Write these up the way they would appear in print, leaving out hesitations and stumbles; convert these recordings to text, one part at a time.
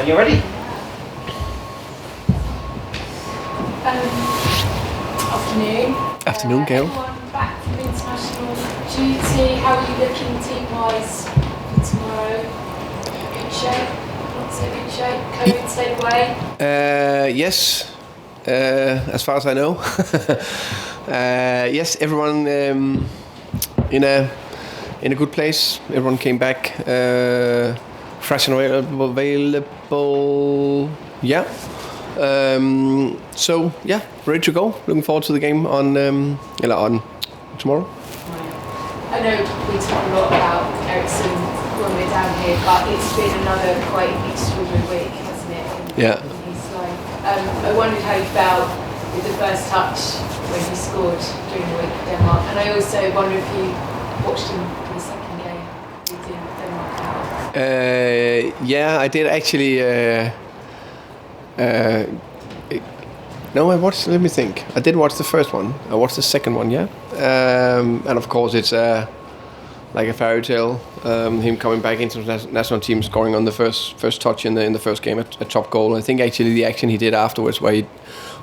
when you're ready. Afternoon. Afternoon, Gail. Everyone back from international duty. How are you looking team-wise for tomorrow? Good shape? Not so good shape? COVID stayed away? Yes, as far as I know. Yes, everyone in a good place. Everyone came back fresh and available. Yeah. So yeah, ready to go. Looking forward to the game on tomorrow. I know we talk a lot about Ericsson when we're down here, but it's been another quite extraordinary week, hasn't it? Yeah. In his life. I wondered how you felt with the first touch when he scored during the week for Denmark, and I also wonder if you watched him in the second game he did Denmark. Yeah, I did actually. No, I watched. Let me think. I did watch the first one. I watched the second one. Yeah, and of course it's like a fairy tale. Him coming back into the national team, scoring on the first touch in the first game, a top goal. I think actually the action he did afterwards, where he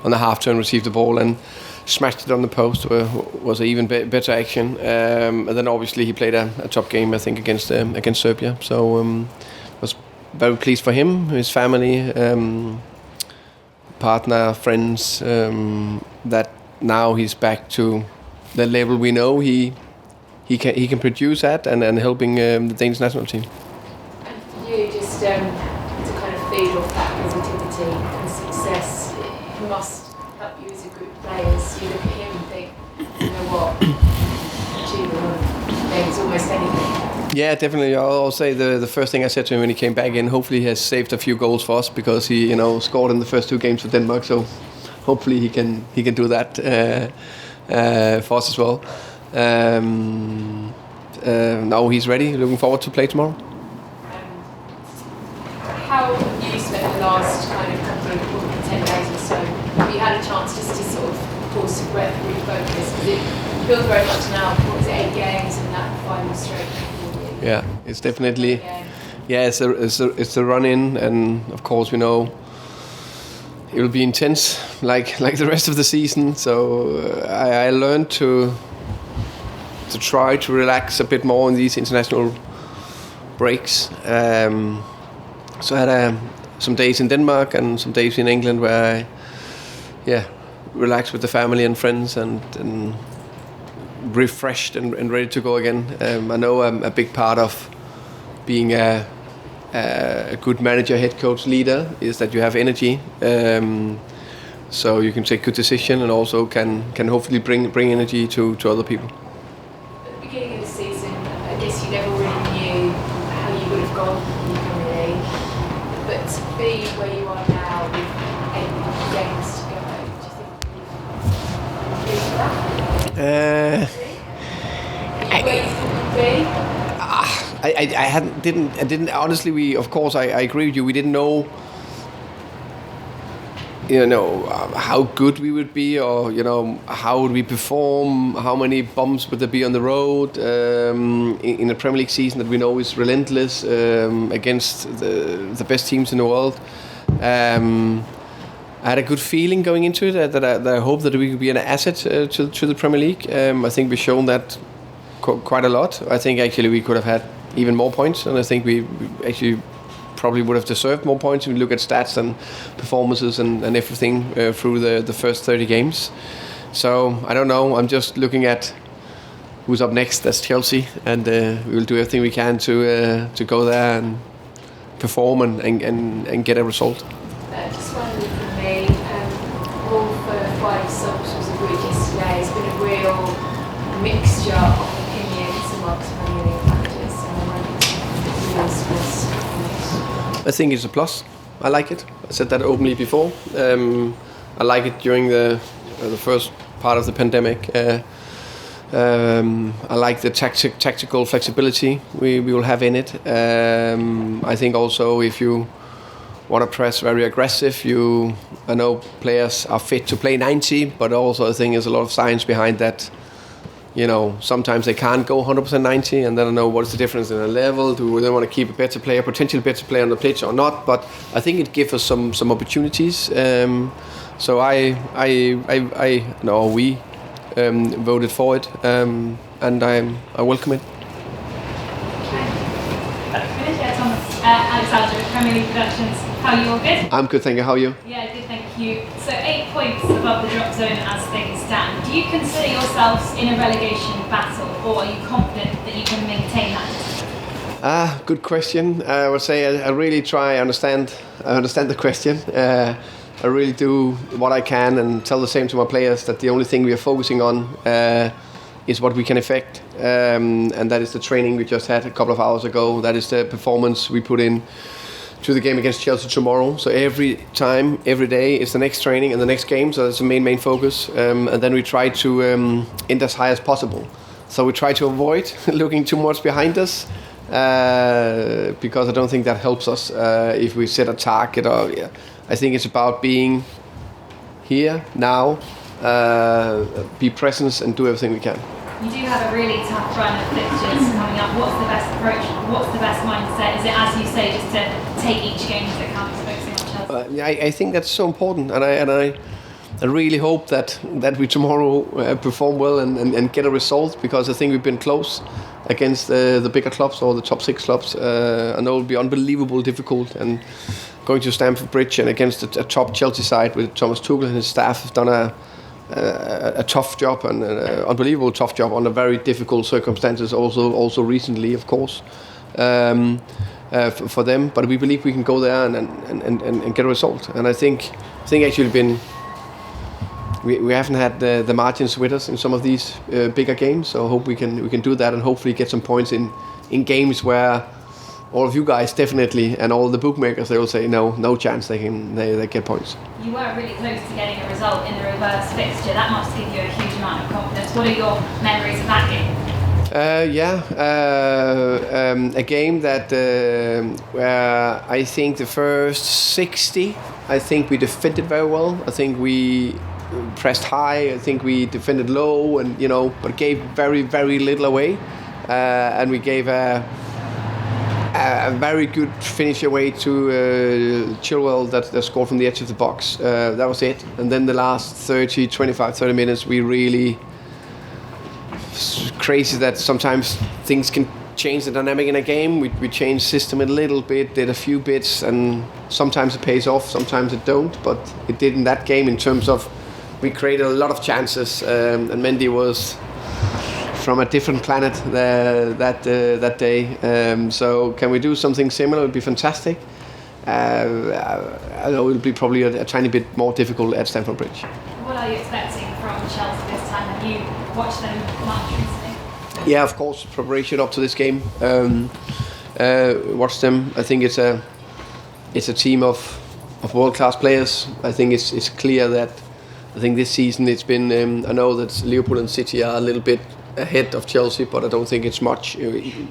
on the half turn received the ball and smashed it on the post, was an even better action. And then obviously he played a top game, I think, against Serbia. So was very pleased for him, his family. Partner, friends, that now he's back to the level we know he can produce at and helping the Danish national team. And for you, just to kind of feed off that positivity and success, it must help you as a group of players. You look at him and think, you know what, there's almost anything. Yeah, definitely. I'll say the first thing I said to him when he came back in, hopefully he has saved a few goals for us, because he scored in the first two games for Denmark. So hopefully he can do that for us as well. Now he's ready. Looking forward to play tomorrow. How have you spent the last kind of couple of 10 days or so? Have you had a chance just to sort of pause for breath, refocus? Because it feels very much now, 8 games and that final straight. Yeah, it's definitely. Yeah, it's the run in, and of course we know it will be intense, like the rest of the season. So I learned to try to relax a bit more in these international breaks. So I had some days in Denmark and some days in England where I relaxed with the family and friends and refreshed and ready to go again. I know a big part of being a good manager, head coach, leader is that you have energy, so you can take good decision and also can hopefully bring energy to other people. At the beginning of the season, I guess you never really knew how you would have gone in the Premier League, but to be where you are now with 8 games to go, do you think you've reached that? Where you thought you'd be? I didn't honestly. We, of course, I agree with you. We didn't know, how good we would be, or how would we perform, how many bumps would there be on the road in a Premier League season that we know is relentless against the best teams in the world. I had a good feeling going into it that I hope that we could be an asset to the Premier League. I think we've shown that quite a lot. I think actually we could have had even more points, and I think we actually probably would have deserved more points if we look at stats and performances and everything through the first 30 games. So I don't know. I'm just looking at who's up next. That's Chelsea, and we will do everything we can to go there and perform and get a result. Just one from me. All for 5 subs was agreed yesterday. It's been a real mixture of opinions amongst many managers, I think it's a plus. I like it. I said that openly before. I like it during the first part of the pandemic. I like the tactical flexibility we will have in it. I think also if you want to press very aggressive, I know players are fit to play 90, but also I think there's a lot of science behind that sometimes they can't go 100% 90, and then I know what's the difference in a level. Do they want to keep a better player, potentially better player on the pitch or not? But I think it gives us some opportunities. So we voted for it, and I welcome it. Alexander, Premier League Productions. How are you? All good? I'm good, thank you. How are you? Yeah, good, thank you. So 8 points above the drop zone as things stand. Do you consider yourselves in a relegation battle, or are you confident that you can maintain that? Good question. I would say I really try understand the question. I really do what I can and tell the same to my players that the only thing we are focusing on is what we can affect, and that is the training we just had a couple of hours ago. That is the performance we put in to the game against Chelsea tomorrow. So every time, every day, it's the next training and the next game. So that's the main focus, and then we try to end as high as possible. So we try to avoid looking too much behind us, because I don't think that helps us if we set a target. I think it's about being here now, be present and do everything we can. You do have a really tough run of fixtures coming up. What's the best approach? What's the best mindset? Is it, as you say, just to take each game as it comes, focusing on Chelsea? I think that's so important, and I really hope that we tomorrow perform well and get a result, because I think we've been close against the bigger clubs or the top 6 clubs. I know it'll be unbelievable difficult, and going to Stamford Bridge and against a top Chelsea side with Thomas Tuchel and his staff have done a tough job, and an unbelievable tough job under very difficult circumstances. Also recently, of course, for them. But we believe we can go there and get a result. And I think actually we haven't had the margins with us in some of these bigger games. So I hope we can do that and hopefully get some points in games where all of you guys definitely, and all the bookmakers, they will say no chance they get points. You were really close to getting a result in the reverse fixture. That must give you a huge amount of confidence. What are your memories of that game? A game that where I think the first 60, I think we defended very well. I think we pressed high. I think we defended low, and but gave very, very little away. And we gave a very good finish away to Chilwell that scored from the edge of the box. That was it. And then the last 30 minutes, we really... It's crazy that sometimes things can change the dynamic in a game. We changed system a little bit, did a few bits, and sometimes it pays off, sometimes it don't. But it did in that game in terms of we created a lot of chances, and Mendy was from a different planet that day. So can we do something similar? It would be fantastic. I know it'll be probably a tiny bit more difficult at Stamford Bridge. What are you expecting from Chelsea this time? Have you watched them much recently? Yeah, of course. Preparation up to this game. Watch them. I think it's a team of world-class players. I think it's clear that I think this season it's been. I know that Liverpool and City are a little bit ahead of Chelsea, but I don't think it's much.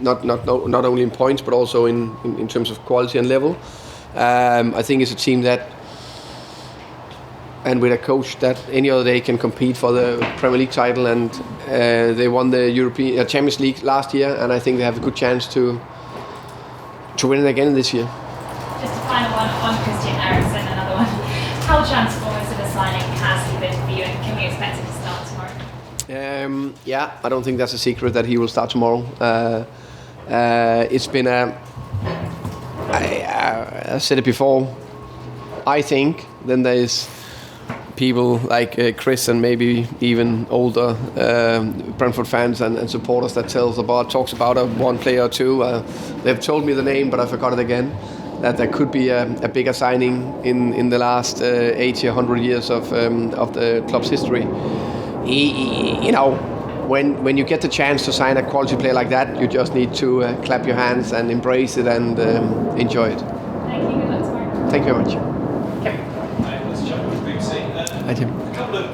Not only in points, but also in terms of quality and level. I think it's a team that, and with a coach that any other day can compete for the Premier League title, and they won the European Champions League last year, and I think they have a good chance to win it again this year. Just a final one on Christian Eriksen, another one. How transformative a signing has he been for you, and can we expect him to start tomorrow? Yeah, I don't think that's a secret that he will start tomorrow. It's been I said it before. I think then there's people like Chris and maybe even older Brentford fans and supporters that talks about one player or two. They've told me the name, but I forgot it again. That there could be a bigger signing in the last 80 or 100 years of the club's history. When you get the chance to sign a quality player like that, you just need to clap your hands and embrace it and enjoy it. Thank you. Good luck tomorrow. Thank you very much. Let's jump with BBC. Hi, Tim. A couple of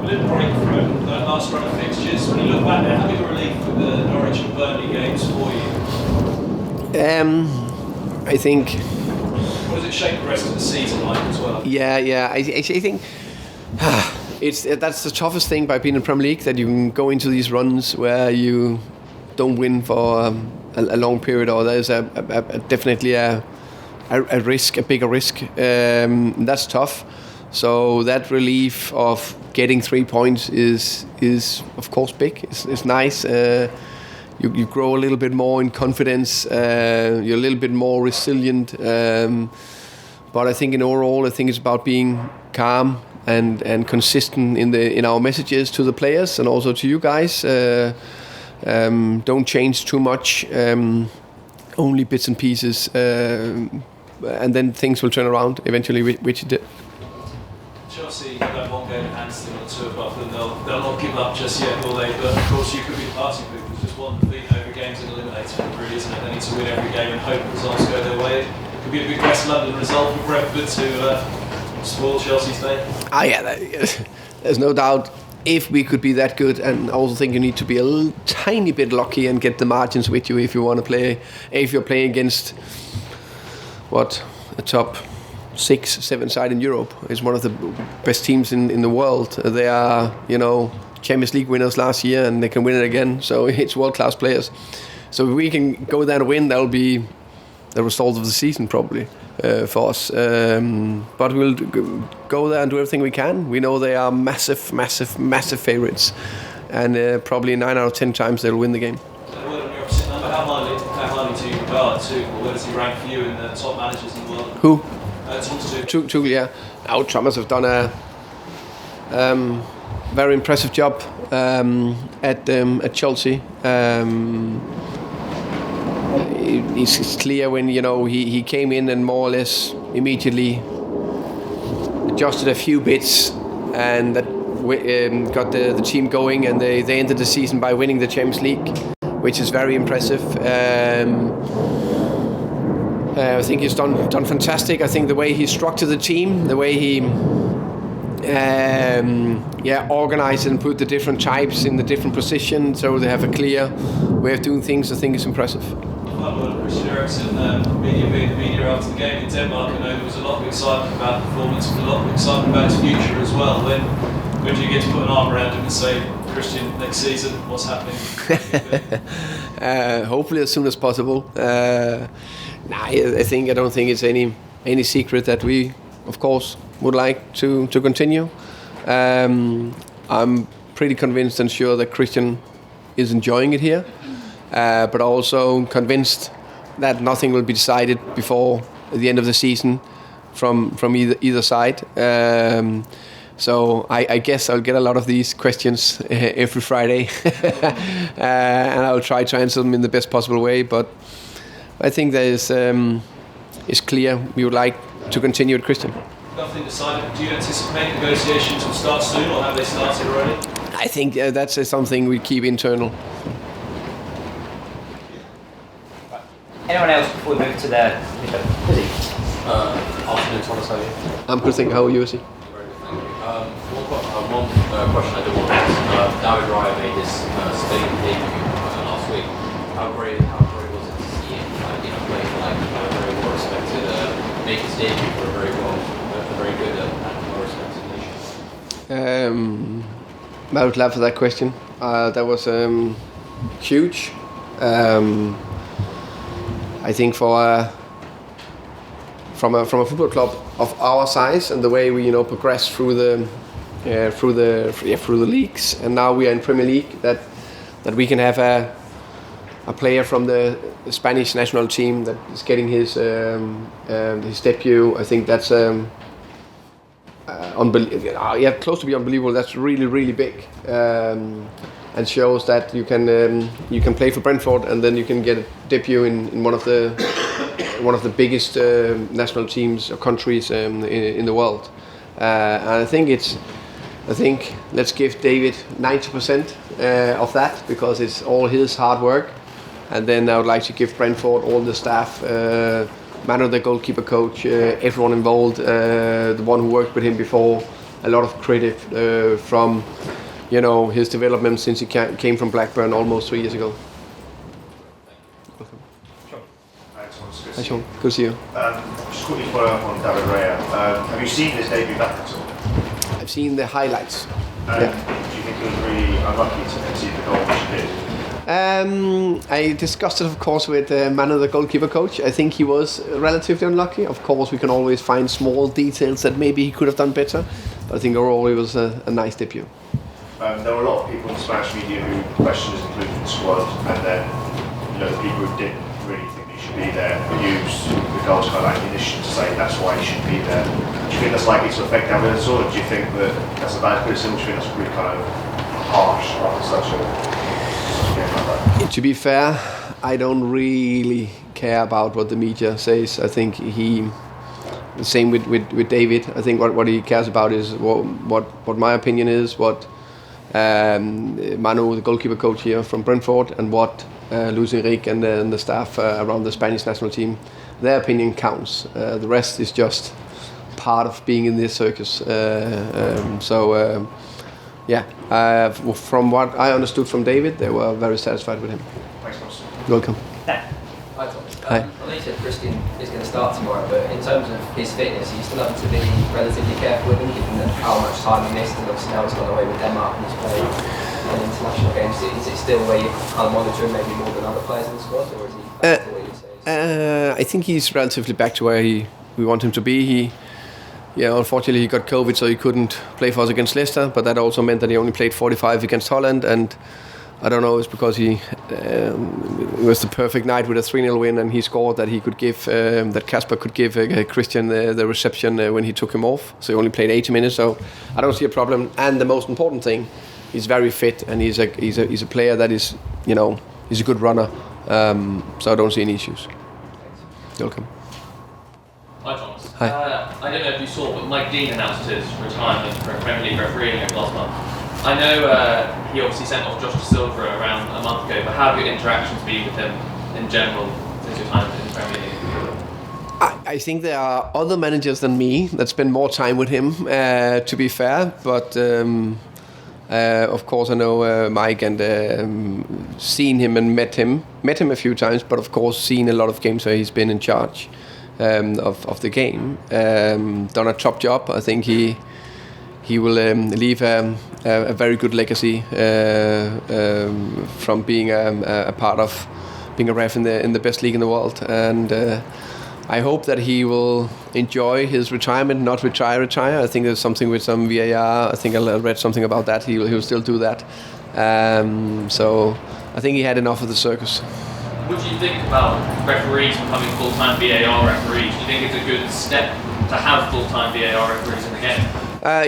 little break from the last run of fixtures. When you look back there, how big a relief with the Norwich and Burnley games for you? I think. What does it shape the rest of the season like as well? Yeah. I think That's the toughest thing by being in Premier League, that you can go into these runs where you don't win for a long period, or there's definitely a risk, a bigger risk. That's tough. So that relief of getting 3 points is of course big. It's nice. You grow a little bit more in confidence. You're a little bit more resilient. But I think overall, it's about being calm and consistent in our messages to the players and also to you guys. Don't change too much. Only bits and pieces, and then things will turn around eventually, which it did. Chelsea have one game in hand still on 2 above them. They'll not give up just yet, will they? But of course, you could be the party people. Just one defeat over games and eliminates them, really, isn't it? They need to win every game and hope results go their way. It could be a big West London result for Brentford to spoil Chelsea's day. There's no doubt. If we could be that good, and I also think you need to be a tiny bit lucky and get the margins with you if you want to play. If you're playing against a top 6-7 side in Europe, is one of the best teams in the world. They are, Champions League winners last year, and they can win it again. So it's world-class players. So if we can go there and win, that'll be the result of the season probably for us. But we'll go there and do everything we can. We know they are massive favourites, and probably 9 out of 10 times they'll win the game. How highly do you regard Tuchel? Where does he rank for you in the top managers in the world? Who? Thomas Tuchel, yeah. Now Thomas have done a very impressive job at Chelsea. It's clear when he came in and more or less immediately adjusted a few bits, and that got the team going, and they ended the season by winning the Champions League, which is very impressive. I think he's done fantastic. I think the way he structured the team, the way he organized and put the different types in the different positions, so they have a clear way of doing things, I think is impressive. Christian Eriksen, media after the game in Denmark, I know there was a lot of excitement about the performance, but a lot of excitement about his future as well. When do you get to put an arm around him and say, Christian, next season, what's happening? Hopefully as soon as possible. I don't think it's any secret that we, of course, would like to continue. I'm pretty convinced and sure that Christian is enjoying it here, but also convinced that nothing will be decided before the end of the season from either side. So I guess I'll get a lot of these questions every Friday, and I'll try to answer them in the best possible way. But I think there is it's clear we would like to continue with Christian. Nothing decided. Do you anticipate negotiations will start soon, or have they started already? I think that's something we keep internal. Anyone else before we move to the Izzy? Afternoon, Thomas, how are you? I'm good, thank you. How are you, Izzy? Very good, thank you. One question I did want to ask. David Raya made this Spain debut last week. How great was it to see him play for a very well respected, make his debut for a very good and well respected nation? I would love for that question. That was huge. I think from a football club of our size and the way we progress through the leagues, and now we are in Premier League, that we can have a player from the Spanish national team that is getting his debut. I think that's close to be unbelievable. That's really big, and shows that you can play for Brentford and then you can get a debut in one of the biggest national teams or countries in the world. And I think let's give David 90% of that, because it's all his hard work. And then I would like to give Brentford, all the staff, Manu, the goalkeeper coach, everyone involved, the one who worked with him before, a lot of credit from his development since he came from Blackburn almost 3 years ago. Welcome. Hi Sean, good to see you. Just quickly follow up on David Raya. Have you seen this debut back at all? I've seen the highlights. Do you think he was really unlucky to concede the goal which he did? I discussed it, of course, with Manu, the goalkeeper coach. I think he was relatively unlucky. Of course, we can always find small details that maybe he could have done better. But I think overall it was a nice debut. There were a lot of people in Spanish media who questioned his inclusion in the squad, and then the people who didn't really think he should be there use the goal as kind of ammunition to say that's why he should be there. Do you think that's likely to affect David at all, or do you think that that's a bad criticism? Do you think that's really kind of harsh after such a game like that? To be fair, I don't really care about what the media says. I think the same with David. I think what he cares about is what my opinion is, what Manu, the goalkeeper coach here from Brentford, and what Luis Enrique and the staff around the Spanish national team, their opinion counts. The rest is just part of being in this circus. From what I understood from David, they were very satisfied with him. Thanks, Thomas. Welcome. Hi, Thomas. Hi. I know you said Christian is going to start tomorrow, but in terms of his fitness, are you still having to be relatively careful with him, given that how much time he missed, and obviously now he's gone away with Denmark and he's played in international games. Is it still where you're kind of monitoring maybe more than other players in the squad, or is he back to where you say? I think he's relatively back to where we want him to be. Unfortunately he got COVID, so he couldn't play for us against Leicester, but that also meant that he only played 45 against Holland, and I don't know, it's because it was the perfect night with a 3-0 win, and he scored that he could give, that Kasper could give Christian the reception when he took him off. So he only played 80 minutes, so I don't see a problem. And the most important thing, he's very fit, and he's a player that is, he's a good runner. So I don't see any issues. Welcome. Hi Thomas. Hi. I don't know if you saw, but Mike Dean announced his retirement from Premier League refereeing over last month. I know he obviously sent off Josh De Silva around a month ago, but how have your interactions been with him in general since your time in the Premier League? I think there are other managers than me that spend more time with him, to be fair, but of course I know Mike, and seen him and met him a few times, but of course seen a lot of games where he's been in charge of the game. Done a top job. I think he will leave a very good legacy from being a part of being a ref in the best league in the world, and I hope that he will enjoy his retirement, not retire. I think there's something with some VAR. I think I read something about that. He'll still do that. So I think he had enough of the circus. What do you think about referees becoming full-time VAR referees? Do you think it's a good step to have full-time VAR referees in the game? I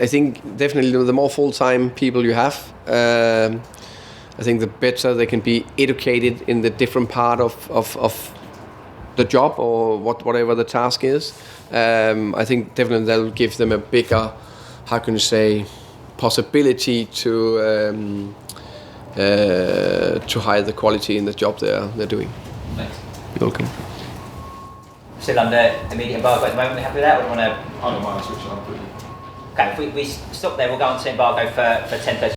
think definitely the more full-time people you have, I think the better they can be educated in the different part of the job or whatever the task is. I think definitely that'll give them a bigger, how can you say, possibility to higher the quality in the job they're doing. Thanks. You're welcome. Still under immediate embargo at the moment. Are you happy with that? Or do you want to? I don't mind switching on quickly. Okay, if we stop there, we'll go on to embargo for 10:30.